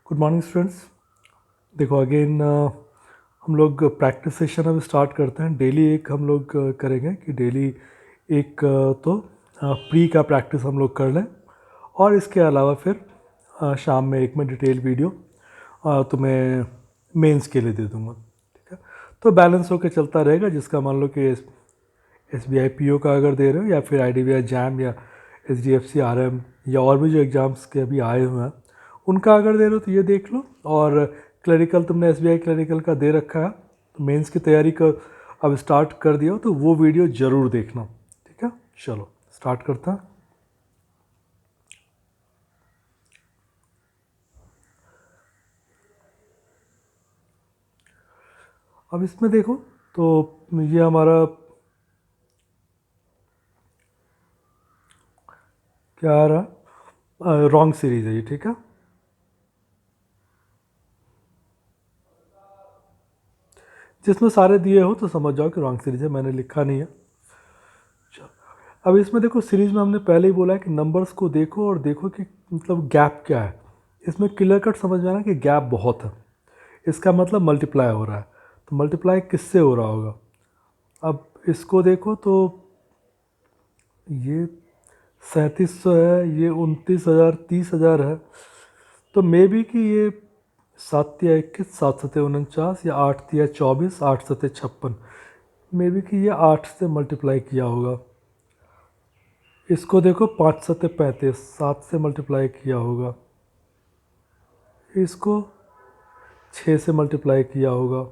Good morning students. देखो again हम लोग प्रैक्टिस सेशन अब स्टार्ट करते हैं। डेली एक हम लोग करेंगे कि डेली एक तो प्री का प्रैक्टिस हम लोग कर लें और इसके अलावा फिर शाम में एक मैं डिटेल वीडियो तुम्हें मेंस के लिए दे दूँगा। ठीक है, तो बैलेंस होकर चलता रहेगा। जिसका मान लो कि SBI PO का अगर दे रहे हो या फिर IDBI जैम या SDFC RM या और भी जो एग्ज़ाम्स के अभी आए हुए हैं उनका अगर दे रहे हो तो ये देख लो। और क्लरिकल तुमने SBI क्लरिकल का दे रखा है तो मेंस की तैयारी का अब स्टार्ट कर दिया हो तो वो वीडियो ज़रूर देखना। ठीक है, चलो स्टार्ट करते हैं। अब इसमें देखो तो ये हमारा क्या आ रहा, रॉन्ग सीरीज है ये। ठीक है, जिसमें सारे दिए हो तो समझ जाओ कि रॉन्ग सीरीज है, मैंने लिखा नहीं है। चलो अब इसमें देखो सीरीज में हमने पहले ही बोला है कि नंबर्स को देखो और देखो कि मतलब गैप क्या है। इसमें क्लियर कट समझ में आना कि गैप बहुत है, इसका मतलब मल्टीप्लाई हो रहा है। तो मल्टीप्लाई किससे हो रहा होगा? अब इसको देखो तो ये 3700 है, ये 29,000 30,000 है। तो मे बी कि ये 7×21 7×7 49 या 8×3 24 8×7 56, मे बी कि ये 8 से मल्टीप्लाई किया होगा। इसको देखो 5×7 35 7 से मल्टीप्लाई किया होगा। इसको 6 से मल्टीप्लाई किया होगा।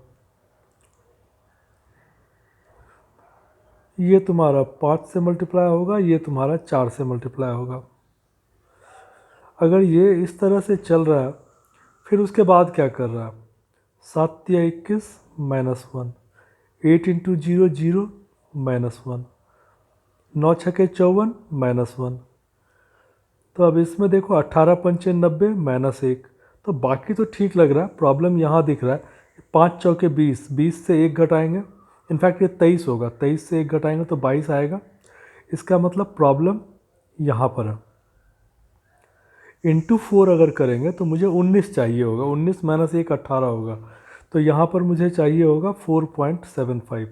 ये तुम्हारा 5 से मल्टीप्लाई होगा, ये तुम्हारा 4 से मल्टीप्लाई होगा। अगर ये इस तरह से चल रहा है फिर उसके बाद क्या कर रहा है? 7×21 -1 8×0 0 -1 9×6 54 -1। तो अब इसमें देखो 18×5 90 -1। तो बाकी तो ठीक लग रहा है, प्रॉब्लम यहाँ दिख रहा है 5×4 20 20 से 1 घटाएंगे, इनफैक्ट ये 23 होगा, 23 से 1 घटाएंगे तो 22 आएगा। इसका मतलब प्रॉब्लम यहाँ पर है। इंटू 4 अगर करेंगे तो मुझे 19 चाहिए होगा, 19 -1 18 होगा। तो यहाँ पर मुझे चाहिए होगा 4.75,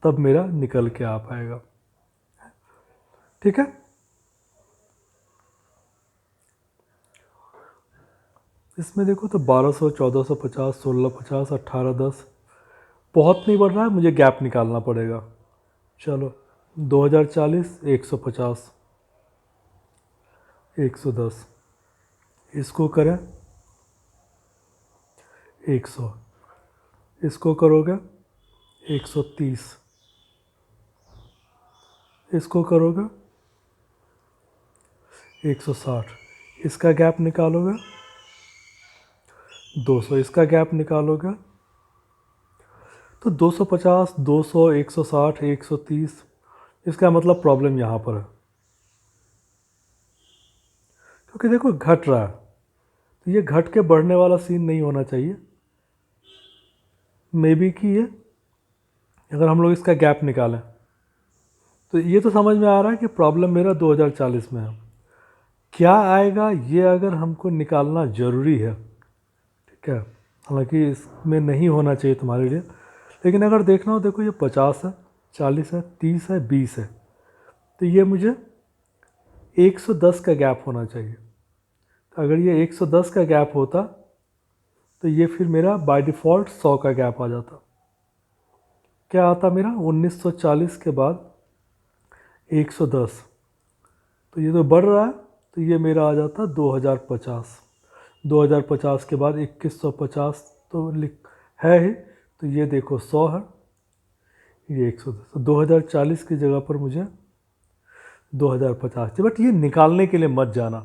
तब मेरा निकल के आ पाएगा। ठीक है, इसमें देखो तो 1200 1450 1650 1810 बहुत नहीं बढ़ रहा है, मुझे गैप निकालना पड़ेगा। चलो 2040 150 110, इसको करें 100, इसको करोगे 130, इसको करोगे 160, इसका गैप निकालोगे 200, इसका गैप निकालोगे तो 250 200 160 130। इसका मतलब प्रॉब्लम यहाँ पर है, क्योंकि देखो घट रहा है तो ये घट के बढ़ने वाला सीन नहीं होना चाहिए। मे बी कि ये अगर हम लोग इसका गैप निकालें तो ये तो समझ में आ रहा है कि प्रॉब्लम मेरा 2040 में है। क्या आएगा ये अगर हमको निकालना ज़रूरी है, ठीक है, हालांकि इसमें नहीं होना चाहिए तुम्हारे लिए, लेकिन अगर देखना हो देखो ये 50 है 40 है 30 है 20 है, तो ये मुझे 110 का गैप होना चाहिए। तो अगर ये 110 का गैप होता तो ये फिर मेरा बाय डिफ़ॉल्ट 100 का गैप आ जाता। क्या आता मेरा 1940 के बाद 110, तो ये तो बढ़ रहा है, तो ये मेरा आ जाता 2050। 2050 के बाद 2150 तो लिख है ही, तो ये देखो 100 है, ये 110, तो 2040 की जगह पर मुझे 2050 चाहिए। बट ये निकालने के लिए मत जाना,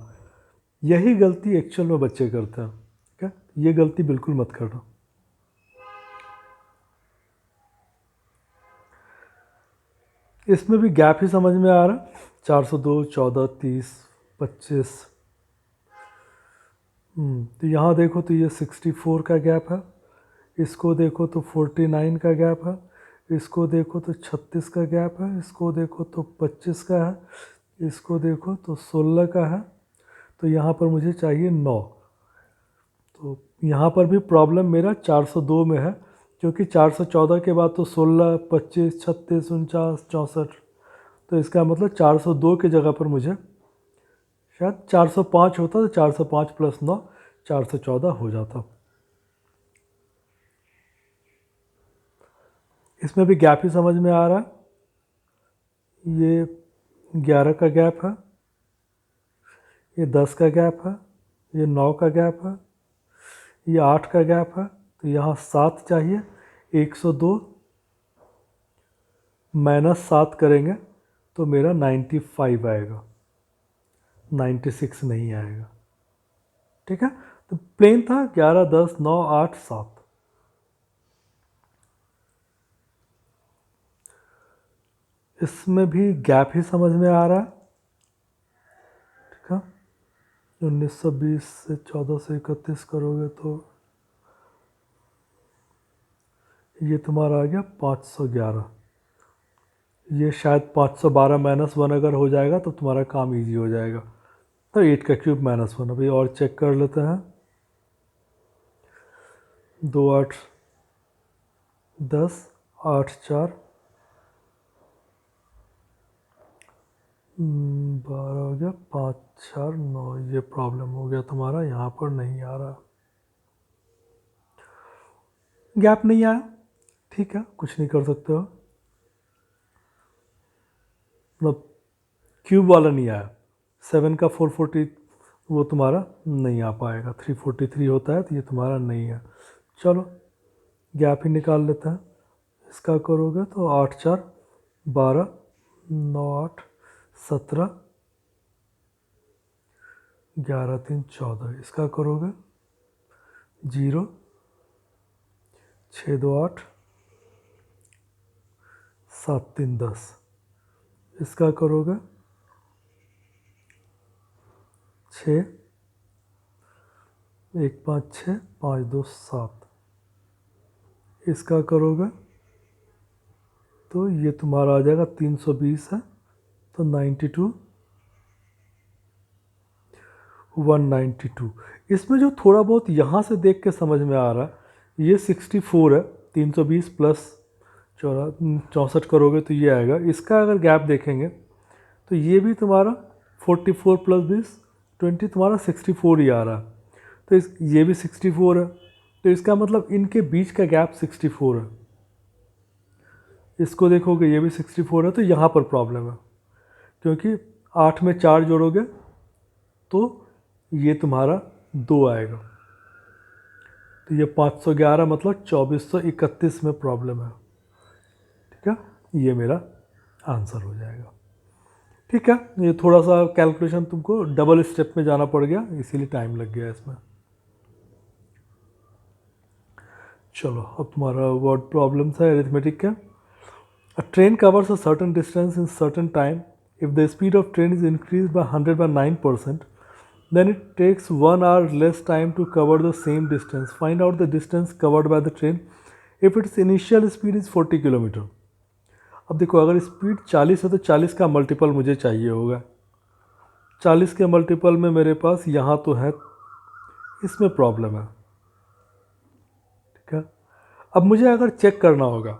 यही गलती एक्चुअल में बच्चे करते हैं। ठीक है, ये गलती बिल्कुल मत करना। इसमें भी गैप ही समझ में आ रहा है, 402 14 30 25। तो यहाँ देखो तो ये 64 का गैप है, इसको देखो तो 49 का गैप है, इसको देखो तो 36 का गैप है, इसको देखो तो 25 का है, इसको देखो तो 16 का है। तो यहाँ पर मुझे चाहिए 9। तो यहाँ पर भी प्रॉब्लम मेरा 402 में है, क्योंकि 414 के बाद तो 16, 25, 36, 49, 64, तो इसका मतलब 402 की जगह पर मुझे शायद 405 होता, तो 405 प्लस 9 414 हो जाता। इसमें भी गैप ही समझ में आ रहा है। ये 11 का गैप है, ये 10 का गैप है, ये 9 का गैप है, ये 8 का गैप है, तो यहाँ 7 चाहिए। 102 माइनस 7 करेंगे तो मेरा 95 आएगा, 96 नहीं आएगा। ठीक है, तो प्लेन था 11, 10, 9, 8, 7। इसमें भी गैप ही समझ में आ रहा है। ठीक है, 1920 से 14 से 31 करोगे तो ये तुम्हारा आ गया 511। ये शायद 512 माइनस 1 अगर हो जाएगा तो तुम्हारा काम इजी हो जाएगा। तो 8 का क्यूब माइनस 1 अभी और चेक कर लेते हैं। 2, 8, 10, 8, 4, 12 हो गया, 5, 4, 9। ये प्रॉब्लम हो गया तुम्हारा, यहाँ पर नहीं आ रहा, गैप नहीं आया। ठीक है, कुछ नहीं कर सकते हो, मतलब क्यूब वाला नहीं आया। 7 का 440 वो तुम्हारा नहीं आ पाएगा। 343 होता है तो ये तुम्हारा नहीं है। चलो गैप ही निकाल लेते हैं। इसका करोगे तो 8, 4, 12, 9, 8, 17, 11, 3, 14। इसका करोगे 0, 6, 2, 8, 7, 3, 10। इसका करोगे 6, 1, 5, 6, 5, 2, 7। इसका करोगे तो ये तुम्हारा आ जाएगा 320 है, तो 92, 192। इसमें जो थोड़ा बहुत यहाँ से देख के समझ में आ रहा है, ये 64 है। 320 प्लस 64 करोगे तो ये आएगा। इसका अगर गैप देखेंगे तो ये भी तुम्हारा 44 प्लस 20, 20 तुम्हारा 64 ही आ रहा है। तो ये भी 64 है, तो इसका मतलब इनके बीच का गैप 64 है। इसको देखोगे ये भी 64 है, तो यहाँ पर प्रॉब्लम है, क्योंकि 8 में 4 जोड़ोगे तो ये तुम्हारा 2 आएगा। तो ये 511 मतलब 2431 में प्रॉब्लम है। ठीक है, ये मेरा आंसर हो जाएगा। ठीक है, ये थोड़ा सा कैलकुलेशन तुमको डबल स्टेप में जाना पड़ गया, इसीलिए टाइम लग गया इसमें। चलो अब तुम्हारा वर्ड प्रॉब्लम है अरिथमेटिक का। A train covers a certain distance in certain time. If the speed of train is increased by 100 by 9%, then it takes 1 hour less time to cover the same distance. Find out the distance covered by the train if its initial speed is 40 kilometre. अब देखो, अगर speed 40 है तो 40 का multiple मुझे चाहिए होगा। 40 के मल्टीपल में मेरे पास यहाँ तो है, इसमें प्रॉब्लम है। ठीक है, अब मुझे अगर चेक करना होगा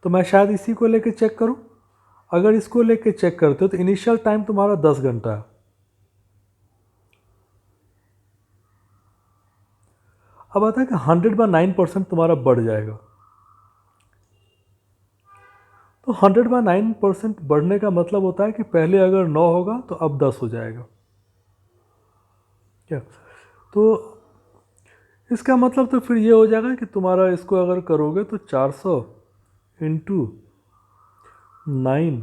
तो मैं शायद इसी को लेके चेक करूं। अगर इसको लेके चेक करते हो तो इनिशियल टाइम तुम्हारा 10 घंटा है। अब आता है कि 100 बाय 9% तुम्हारा बढ़ जाएगा। तो 100 बाय 9% बढ़ने का मतलब होता है कि पहले अगर 9 होगा तो अब 10 हो जाएगा। क्या? तो इसका मतलब तो फिर ये हो जाएगा कि तुम्हारा इसको अगर करोगे तो 400 इंटू 9,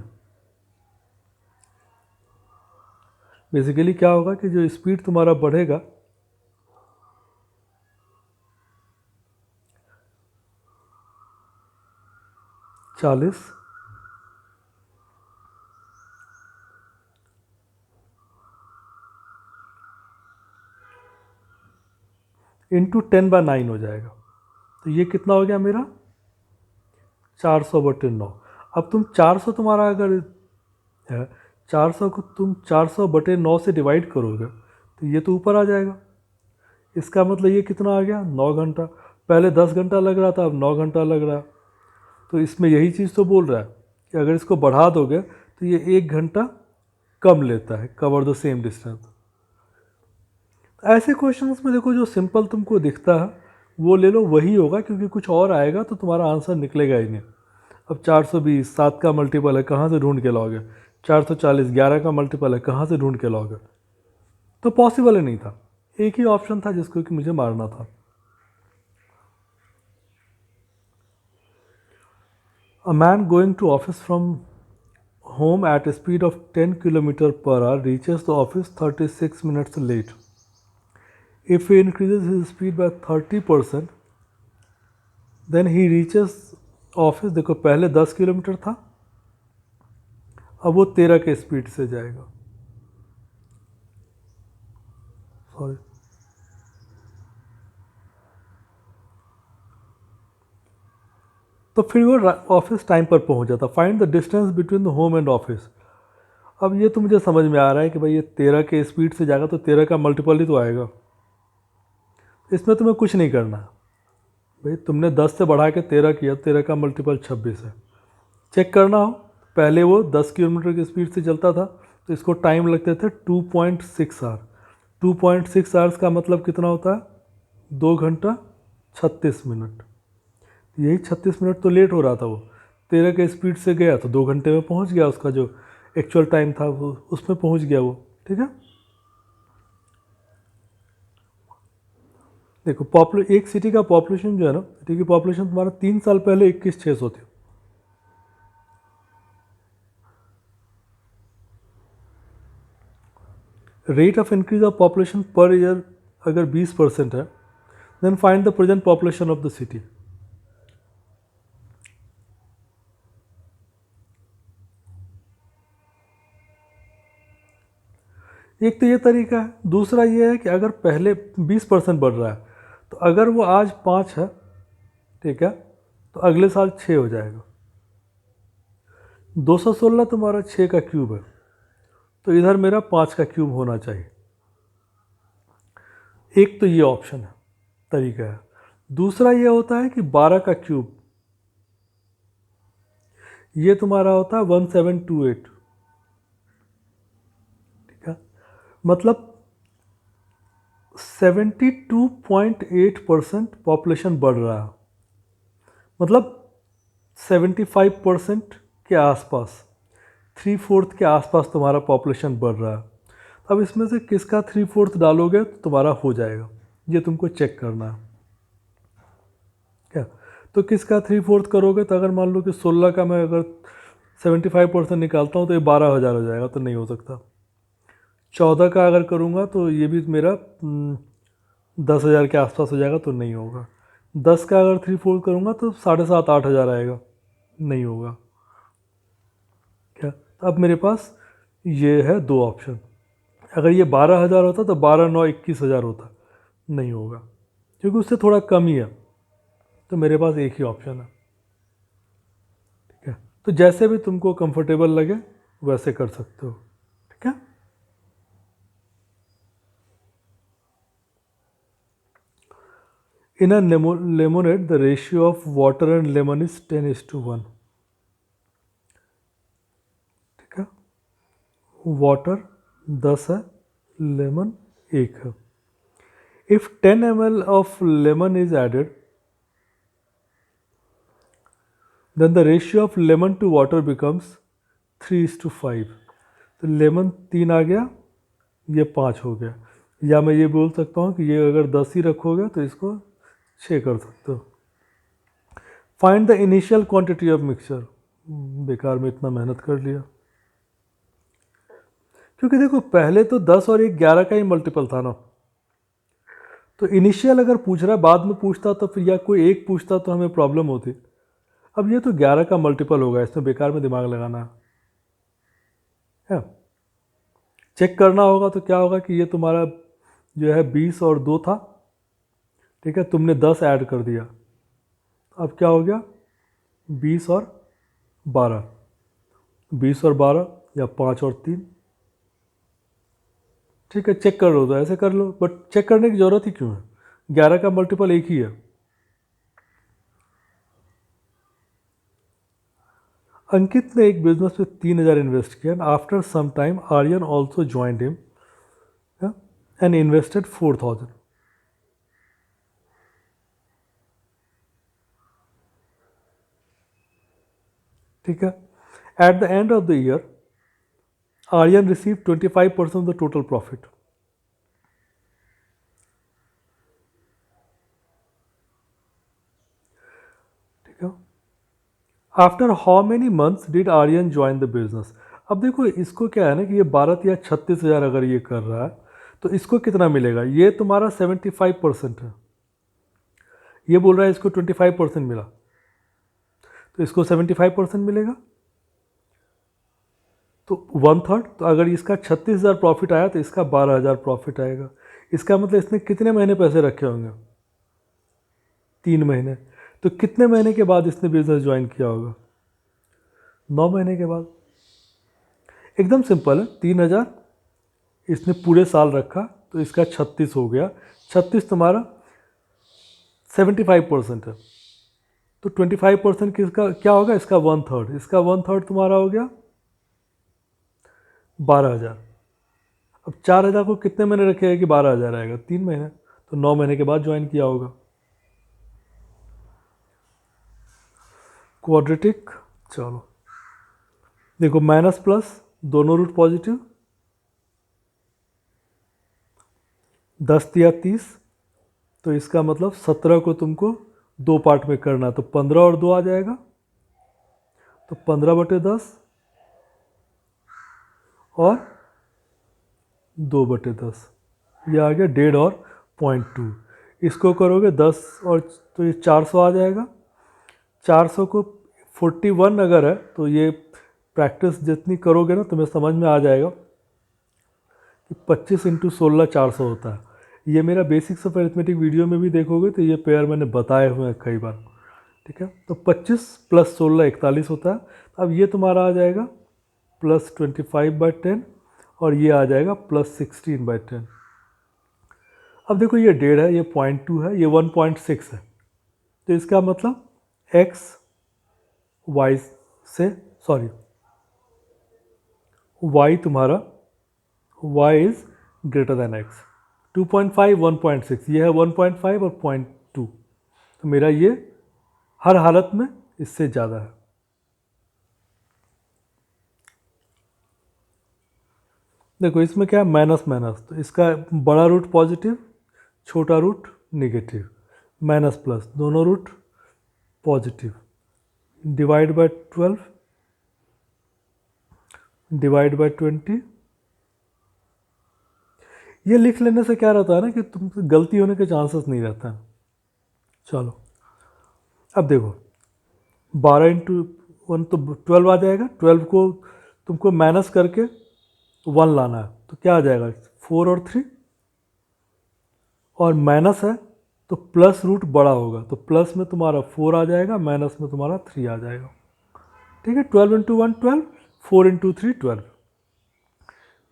बेसिकली क्या होगा कि जो स्पीड तुम्हारा बढ़ेगा, चालीस इंटू 10 बाय 9 हो जाएगा। तो ये कितना हो गया मेरा 400/9। अब तुम 400 तुम्हारा अगर है, 400 को तुम 400/9 से डिवाइड करोगे तो ये तो ऊपर आ जाएगा। इसका मतलब ये कितना आ गया, 9 घंटा। पहले 10 घंटा लग रहा था, अब 9 घंटा लग रहा है। तो इसमें यही चीज़ तो बोल रहा है कि अगर इसको बढ़ा दोगे तो ये 1 घंटा कम लेता है, कवर द सेम डिस्टेंस। ऐसे क्वेश्चंस में देखो जो सिंपल तुमको दिखता है वो ले लो, वही होगा, क्योंकि कुछ और आएगा तो तुम्हारा आंसर निकलेगा ही नहीं। अब 420 7 का मल्टीपल है, कहाँ से ढूंढ के लाओगे? 440 11 का मल्टीपल है, कहाँ से ढूंढ के लाओगे? तो पॉसिबल ही नहीं था। एक ही ऑप्शन था जिसको कि मुझे मारना था। A man going to office from home at a speed of 10 km/h reaches the office 36 minutes late. If he increases his speed by 30%, then he reaches office, देखो पहले 10 किलोमीटर था, अब वो 13 के स्पीड से जाएगा। सॉरी, तो फिर वो ऑफिस टाइम पर पहुंच जाता। Find the distance between the home and office. अब ये तो मुझे समझ में आ रहा है कि भाई ये 13 के स्पीड से जाएगा तो 13 का मल्टीपल ही तो आएगा। इसमें तुम्हें कुछ नहीं करना है भाई, तुमने 10 से बढ़ा के 13 किया, 13 का मल्टीपल 26 है। चेक करना हो, पहले वो 10 किलोमीटर की स्पीड से चलता था तो इसको टाइम लगते थे 2.6 आवर। 2.6 आवर्स का मतलब कितना होता है? 2 घंटा 36 मिनट। यही 36 मिनट तो लेट हो रहा था वो। 13 के स्पीड से गया तो 2 घंटे में पहुंच गया, उसका जो एक्चुअल टाइम था वो उसमें पहुंच गया वो। ठीक है, देखो एक सिटी का पॉपुलेशन जो है ना, सिटी की पॉपुलेशन तुम्हारा 3 साल पहले 21,600 थी। Rate of increase of population per year अगर 20% है, then find the present population of the city. एक तो ये तरीका है, दूसरा ये है कि अगर पहले 20% बढ़ रहा है तो अगर वो आज 5 है, ठीक है, तो अगले साल 6 हो जाएगा। 216 तुम्हारा 6 का क्यूब है, तो इधर मेरा 5 का क्यूब होना चाहिए। एक तो ये ऑप्शन है, तरीका है। दूसरा ये होता है कि 12 का क्यूब, ये तुम्हारा होता है 1728। ठीक है, मतलब 72.8% पॉपुलेशन बढ़ रहा है, मतलब 75% के आसपास, 3/4 के आसपास तुम्हारा पॉपुलेशन बढ़ रहा है। अब इसमें से किसका 3/4 डालोगे तो तुम्हारा हो जाएगा, ये तुमको चेक करना है। क्या, तो किसका 3/4 करोगे तो अगर मान लो कि 16 का मैं अगर 75% निकालता हूँ तो ये 12,000 हो जाएगा, तो नहीं हो सकता। 14 का अगर करूँगा तो ये भी मेरा 10,000 के आसपास हो जाएगा, तो नहीं होगा। 10 का अगर 3/4 करूँगा तो 7,500-8,000 आएगा, नहीं होगा। क्या, अब मेरे पास ये है 2 ऑप्शन। अगर ये 12,000 होता तो 12/9 21,000 होता, नहीं होगा, क्योंकि उससे थोड़ा कम ही है। तो मेरे पास एक ही ऑप्शन है। ठीक है, तो जैसे भी तुमको कंफर्टेबल लगे वैसे कर सकते हो। ठीक है, in a lemonade the ratio of water and lemon is 10:1। ठीक है, वाटर 10 है, लेमन 1 है। If 10 ml of lemon is added, then the ratio of lemon to water becomes 3:5। तो लेमन 3 आ गया, ये 5 हो गया। या मैं ये बोल सकता हूँ कि ये अगर 10 ही रखोगे तो इसको 6 कर सकते हो। Find the initial quantity of mixture. बेकार में इतना मेहनत कर लिया, क्योंकि देखो पहले तो 10 और 1 11 का ही मल्टीपल था ना। तो इनिशियल अगर पूछ रहा है, बाद में पूछता तो फिर, या कोई एक पूछता तो हमें प्रॉब्लम होती। अब ये तो 11 का मल्टीपल होगा, इसमें बेकार में दिमाग लगाना है। चेक करना होगा तो क्या होगा कि ये तुम्हारा जो है 20 और 2 था, ठीक है, तुमने 10 ऐड कर दिया, अब क्या हो गया 20 और 12, 20 और 12 या 5 और 3। ठीक है, चेक कर लो तो ऐसे कर लो, बट चेक करने की ज़रूरत ही क्यों है? 11 का मल्टीपल एक ही है। अंकित ने एक बिजनेस में 3,000 इन्वेस्ट किया, and after some time Aryan also joined him and invested 4,000। ठीक है, at the end of the year Aryan receive 25% of the total profit. ठीक है, after how many months did Aryan join the business? अब देखो इसको क्या है ना कि ये 12 या 36,000 अगर ये कर रहा है तो इसको कितना मिलेगा? ये तुम्हारा 75% है, ये बोल रहा है इसको 25% मिला, तो इसको 75% मिलेगा, तो 1/3। तो अगर इसका 36,000 प्रॉफिट आया तो इसका 12,000 प्रॉफिट आएगा। इसका मतलब इसने कितने महीने पैसे रखे होंगे? 3 महीने। तो कितने महीने के बाद इसने बिजनेस ज्वाइन किया होगा? 9 महीने के बाद। एकदम सिंपल है, 3,000 इसने पूरे साल रखा तो इसका 36 हो गया। 36 तुम्हारा 75% है, तो 25% किसका क्या होगा? इसका 1/3। इसका 1/3 तुम्हारा हो गया 12,000। अब 4,000 को कितने महीने रखेगा कि 12,000 आएगा? 3 महीने, तो 9 महीने के बाद ज्वाइन किया होगा। क्वाड्रेटिक, चलो देखो, माइनस प्लस दोनों रूट पॉजिटिव, 10 या 30, तो इसका मतलब 17 को तुमको 2 पार्ट में करना, तो 15 और 2 आ जाएगा, तो 15/10 और 2/10, ये आ गया 1.5 और 0.2। इसको करोगे 10 और तो ये 400 आ जाएगा। 400 को 41 अगर है तो ये प्रैक्टिस जितनी करोगे ना तुम्हें समझ में आ जाएगा कि 25 × 16 400 होता है। ये मेरा बेसिक्स ऑफ अरिथमेटिक वीडियो में भी देखोगे तो ये पेयर मैंने बताए हुए हैं कई बार। ठीक है, तो 25 + 16 41 होता है। अब ये तुम्हारा आ जाएगा +25/10 और ये आ जाएगा +16/10। अब देखो ये 1.5 है, ये 0.2 है, ये 1.6 है, तो इसका मतलब x y से सॉरी y तुम्हारा y is greater than x। 2.5 1.6, ये है 1.5 और 0.2, तो मेरा ये हर हालत में इससे ज़्यादा है। देखो इसमें क्या है, माइनस माइनस, तो इसका बड़ा रूट पॉजिटिव, छोटा रूट नेगेटिव, माइनस प्लस दोनों root positive, divide by 12 divide by 20। ये लिख लेने से क्या रहता है ना कि तुम गलती होने के चांसेस नहीं रहता है। चलो अब देखो 12 × 1 तो 12 आ जाएगा, 12 को तुमको माइनस करके 1 लाना है, तो क्या आ जाएगा 4 और 3, और माइनस है तो प्लस रूट बड़ा होगा, तो प्लस में तुम्हारा 4 आ जाएगा, माइनस में तुम्हारा 3 आ जाएगा। ठीक है, 12 × 1 12, 4 × 3 12।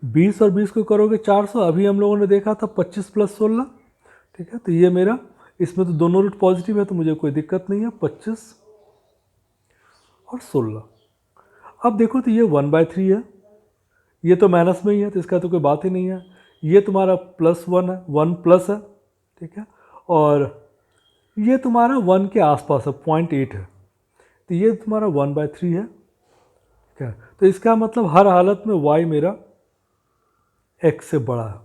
20 और 20 को करोगे 400, अभी हम लोगों ने देखा था 25 + 16। ठीक है, तो ये मेरा, इसमें तो दोनों रूट पॉजिटिव है तो मुझे कोई दिक्कत नहीं है, 25 और 16। अब देखो तो ये 1/3 है, ये तो माइनस में ही है तो इसका तो कोई बात ही नहीं है। ये तुम्हारा +1 है, 1 प्लस है। ठीक है, और ये तुम्हारा 1 के आसपास है, 0.8 है, तो ये तुम्हारा 1/3 है। ठीक है, तो इसका मतलब हर हालत में y मेरा x से बड़ा है।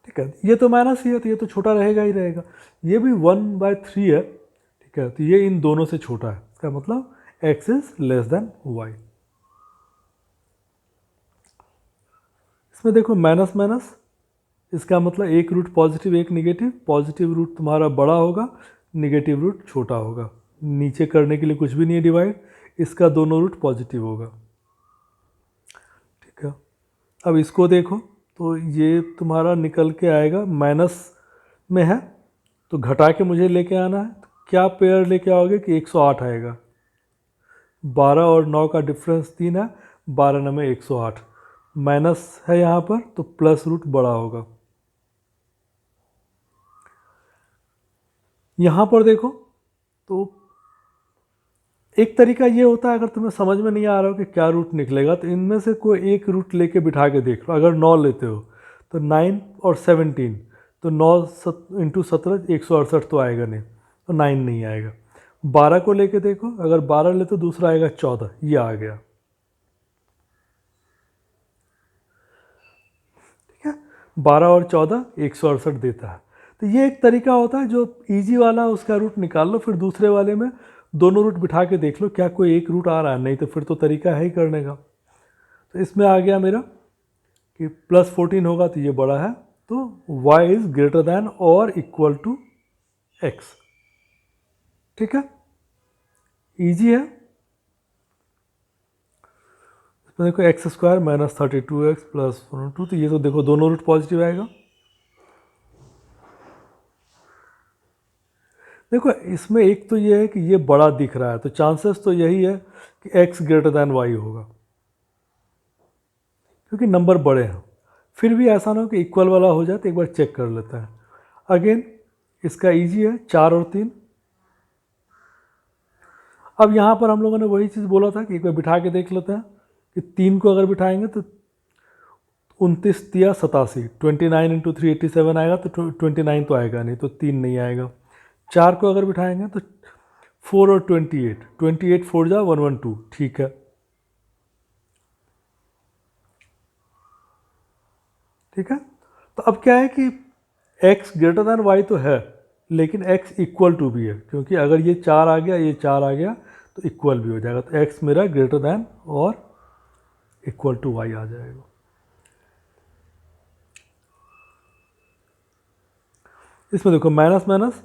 ठीक है, ये तो माइनस ही है तो ये तो छोटा रहेगा ही रहेगा। ये भी 1/3 है। ठीक है, तो ये इन दोनों से छोटा है, इसका मतलब x is less than y। इसमें देखो माइनस माइनस, इसका मतलब एक रूट पॉजिटिव एक निगेटिव, पॉजिटिव रूट तुम्हारा बड़ा होगा, निगेटिव रूट छोटा होगा। नीचे करने के लिए कुछ भी नहीं है डिवाइड, इसका दोनों रूट पॉजिटिव होगा। ठीक है, अब इसको देखो तो ये तुम्हारा निकल के आएगा, माइनस में है तो घटा के मुझे लेके आना है, तो क्या पेयर लेके आओगे कि 108 आएगा। 12 और 9 का डिफरेंस 3 है, 12 9 में 108, माइनस है यहाँ पर तो प्लस रूट बड़ा होगा। यहाँ पर देखो तो एक तरीका ये होता है, अगर तुम्हें समझ में नहीं आ रहा हो कि क्या रूट निकलेगा तो इनमें से कोई एक रूट लेके बिठा के देख लो। अगर 9 लेते हो तो 9 और 17, तो 9 इंटू 17 168 तो आएगा नहीं, तो 9 नहीं आएगा। 12 को लेके देखो, अगर 12 ले तो दूसरा आएगा 14, ये आ गया। ठीक है, 12 और 14 168 देता है। तो ये एक तरीका होता है जो इजी वाला, उसका रूट निकाल लो, फिर दूसरे वाले में दोनों रूट बिठा के देख लो क्या कोई एक रूट आ रहा है, नहीं तो फिर तो तरीका है ही करने का। तो इसमें आ गया मेरा कि प्लस 14 होगा तो ये बड़ा है, तो y इज ग्रेटर दैन और इक्वल टू x। ठीक है, इजी है। इसमें देखो x square minus 32x plus 2, तो ये तो देखो दोनों रूट पॉजिटिव आएगा। देखो इसमें एक तो ये है कि ये बड़ा दिख रहा है, तो चांसेस तो यही है कि x ग्रेटर दैन y होगा, क्योंकि नंबर बड़े हैं। फिर भी ऐसा ना हो कि इक्वल वाला हो जाए, तो एक बार चेक कर लेते हैं। अगेन इसका इजी है, 4 और 3। अब यहाँ पर हम लोगों ने वही चीज़ बोला था कि एक बार बिठा के देख लेते हैं कि 3 को अगर बिठाएंगे तो 29 तिया 87, 29 इंटू 387 आएगा, तो 29 तो आएगा नहीं, तो 3 नहीं आएगा। 4 को अगर बिठाएंगे तो 4 और 28, 28 4 जा 112, ठीक है। ठीक है, तो अब क्या है कि x ग्रेटर दैन y तो है, लेकिन x इक्वल टू भी है, क्योंकि अगर ये 4 आ गया, ये 4 आ गया तो इक्वल भी हो जाएगा, तो x मेरा ग्रेटर दैन और इक्वल टू y आ जाएगा। इसमें देखो माइनस माइनस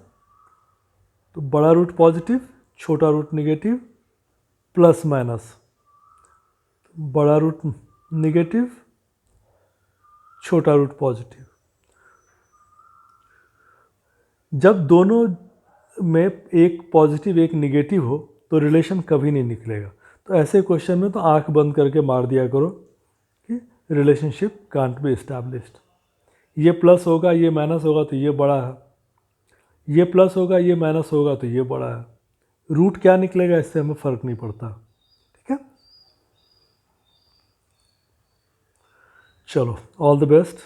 तो बड़ा रूट पॉजिटिव, छोटा रूट निगेटिव, प्लस माइनस बड़ा रूट निगेटिव, छोटा रूट पॉजिटिव। जब दोनों में एक पॉजिटिव एक निगेटिव हो तो रिलेशन कभी नहीं निकलेगा। तो ऐसे क्वेश्चन में तो आंख बंद करके मार दिया करो कि रिलेशनशिप कांट बी एस्टैब्लिश्ड। ये प्लस होगा, ये माइनस होगा तो ये बड़ा है, ये प्लस होगा, ये माइनस होगा तो ये बड़ा है। रूट क्या निकलेगा इससे हमें फ़र्क नहीं पड़ता। ठीक है, चलो ऑल द बेस्ट।